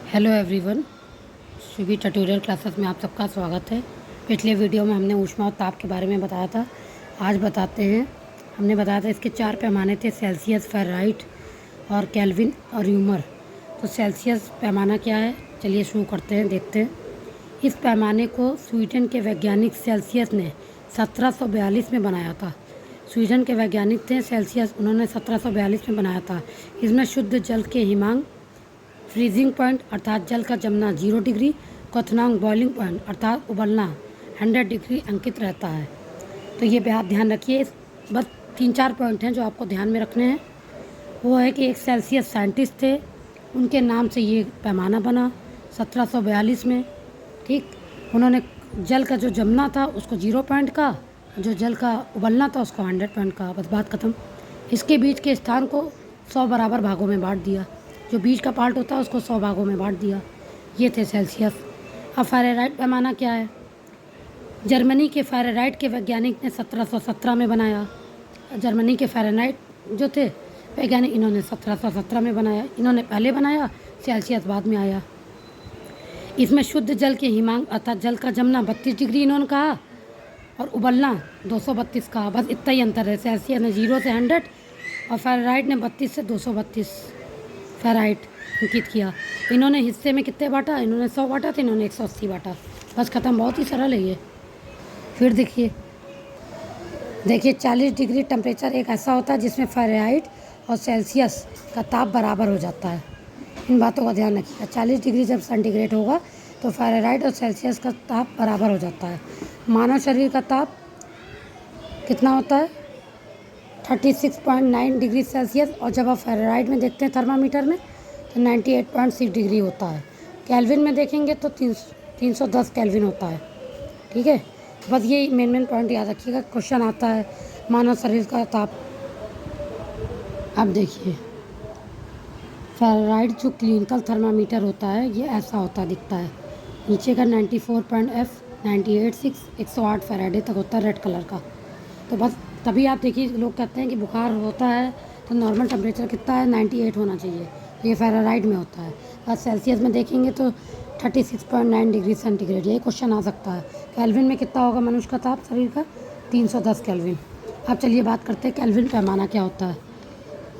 Hello everyone, Shubhi tutorial classes में आप सबका स्वागत है। पिछले वीडियो में हमने ऊष्मा और ताप के बारे में बताया था। आज बताते हैं। हमने बताया था इसके 4 पैमाने थे, सेल्सियस, फ़ारेनहाइट और केल्विन और र्यूमर। तो सेल्सियस पैमाना क्या है, चलिए शुरू करते हैं, देखते हैं। इस पैमाने को स्वीडन के वैज्ञानिक सेल्सियस ने 1742 में बनाया था। स्वीडन के वैज्ञानिक थे सेल्सियस, उन्होंने 1742 में बनाया था। इसमें शुद्ध जल के हिमांक, फ्रीजिंग पॉइंट अर्थात जल का जमना 0 डिग्री, क्वथनांक बॉइलिंग पॉइंट अर्थात उबलना 100 डिग्री अंकित रहता है। तो ये बात ध्यान रखिए। बस 3-4 पॉइंट हैं जो आपको ध्यान में रखने हैं। वो है कि एक सेल्सियस साइंटिस्ट थे, उनके नाम से ये पैमाना बना 1742 में। ठीक, उन्होंने जल का जो जमना था उसको 0 पॉइंट का, जो जल का उबलना था उसको 100 पॉइंट का, बस बात ख़त्म। इसके बीच के स्थान को 100 बराबर भागों में बांट दिया। जो बीच का पार्ट होता है उसको 100 भागों में बांट दिया। ये थे सेल्सियस। अब फ़ारेनहाइट पैमाना क्या है? जर्मनी के फ़ारेनहाइट के वैज्ञानिक ने 1717 में बनाया। जर्मनी के फ़ारेनहाइट जो थे वैज्ञानिक, इन्होंने 1717 में बनाया। इन्होंने पहले बनाया, सेल्सियस बाद में आया। इसमें शुद्ध जल के हिमांक अर्थात जल का जमना 32 डिग्री इन्होंने कहा और उबलना 232 कहा। बस इतना ही अंतर है। सेल्सियस ने 0 से 100 और फ़ारेनहाइट ने 32 से 232 फ़ारेनहाइट अंकित किया। इन्होंने हिस्से में कितने बांटा? इन्होंने 100 बांटा था, इन्होंने 180 बांटा। बस ख़त्म। बहुत ही सरल है ये। फिर देखिए 40 डिग्री टेम्परेचर एक ऐसा होता है जिसमें फ़ारेनहाइट और सेल्सियस का ताप बराबर हो जाता है। इन बातों का ध्यान रखिएगा। 40 डिग्री जब सेंटीग्रेड होगा तो फ़ारेनहाइट और सेल्सियस का ताप बराबर हो जाता है। मानव शरीर का ताप कितना होता है? 36.9 डिग्री सेल्सियस, और जब आप फ़ारेनहाइट में देखते हैं थर्मामीटर में तो 98.6 डिग्री होता है। केल्विन में देखेंगे तो 310 केल्विन होता है। ठीक है, बस ये मेन पॉइंट याद रखिएगा। क्वेश्चन आता है मानव शरीर का ताप। अब देखिए फ़ारेनहाइट जो क्लिनिकल थर्मामीटर होता है ये ऐसा होता दिखता है। नीचे का 94.F, 98.6, 108 फ़ारेनहाइट तक होता है रेड कलर का। तो बस तभी आप देखिए, लोग कहते हैं कि बुखार होता है तो नॉर्मल टेम्परेचर कितना है? 98 होना चाहिए। तो ये फ़ारेनहाइट में होता है। और सेल्सियस में देखेंगे तो 36.9 डिग्री सेंटीग्रेड। यही क्वेश्चन आ सकता है। केल्विन में कितना होगा मनुष्य का ताप शरीर का? 310 केल्विन। अब चलिए बात करते हैं केल्विन पैमाना क्या होता है।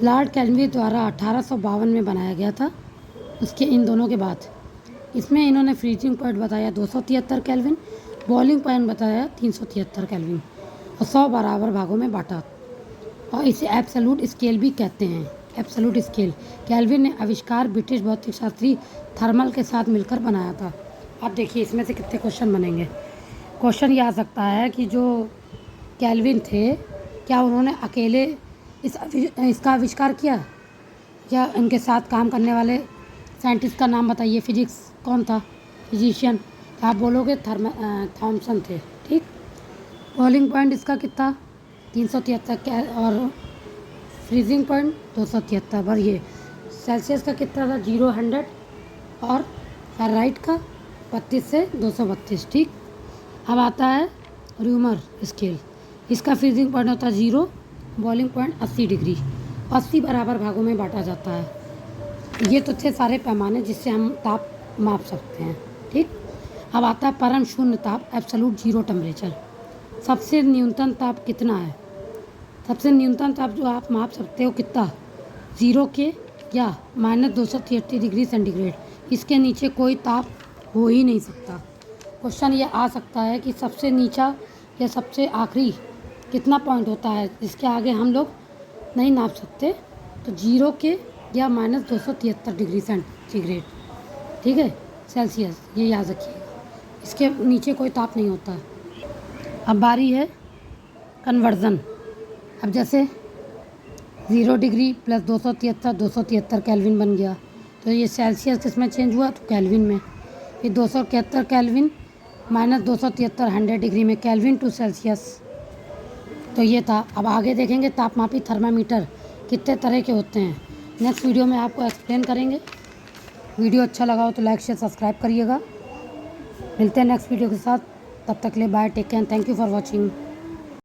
लॉर्ड केल्विन द्वारा 1852 में बनाया गया था। उसके इन दोनों के बाद इसमें इन्होंने फ्रीजिंग पॉइंट बताया 273 केल्विन, बॉइलिंग पॉइंट बताया 373 केल्विन और 100 बराबर भागों में बांटा। और इसे एब्सोल्यूट स्केल भी कहते हैं। एब्सोल्यूट स्केल केल्विन ने आविष्कार ब्रिटिश भौतिक शास्त्री थर्मल के साथ मिलकर बनाया था। अब देखिए इसमें से कितने क्वेश्चन बनेंगे। क्वेश्चन ये आ सकता है कि जो केल्विन थे, क्या उन्होंने अकेले इसका आविष्कार किया, या इनके साथ काम करने वाले साइंटिस्ट का नाम बताइए। फिजिक्स कौन था? फिजिशियन। आप बोलोगे थॉमसन थे। ठीक, बॉइलिंग पॉइंट इसका कितना? 373 और फ्रीजिंग पॉइंट 273। पर ये सेल्सियस का कितना था? 0, 100 और फ़ारेनहाइट का 32 से 232। ठीक, अब आता है र्यूमर स्केल। इसका फ्रीजिंग पॉइंट होता है 0, बॉइलिंग पॉइंट 80 डिग्री, 80 बराबर भागों में बांटा जाता है। ये तो थे सारे पैमाने जिससे हम ताप माप सकते हैं। ठीक, अब आता है परम शून्य ताप, एब्सोल्यूट जीरो टेम्परेचर। सबसे न्यूनतम ताप कितना है? सबसे न्यूनतम ताप जो आप माप सकते हो कितना? 0 के या -233 डिग्री सेंटीग्रेड। इसके नीचे कोई ताप हो ही नहीं सकता। क्वेश्चन ये आ सकता है कि सबसे नीचा या सबसे आखिरी कितना पॉइंट होता है जिसके आगे हम लोग नहीं नाप सकते? तो 0 के या -273 डिग्री सेंटीग्रेड। ठीक है, सेल्सियस, ये याद रखिएगा। इसके नीचे कोई ताप नहीं होता है। अब बारी है कन्वर्ज़न। अब जैसे 0 डिग्री प्लस 273 केल्विन बन गया, तो ये सेल्सियस किस में चेंज हुआ? तो केल्विन में। फिर 273 केल्विन -273 100 डिग्री में, केल्विन टू सेल्सियस। तो ये था। अब आगे देखेंगे तापमापी थर्मामीटर कितने तरह के होते हैं। नेक्स्ट वीडियो में आपको एक्सप्लेन करेंगे। वीडियो अच्छा लगा हो तो लाइक शेयर सब्सक्राइब करिएगा। मिलते हैं नेक्स्ट वीडियो के साथ। तब तक के लिए bye, take care, thank you for watching.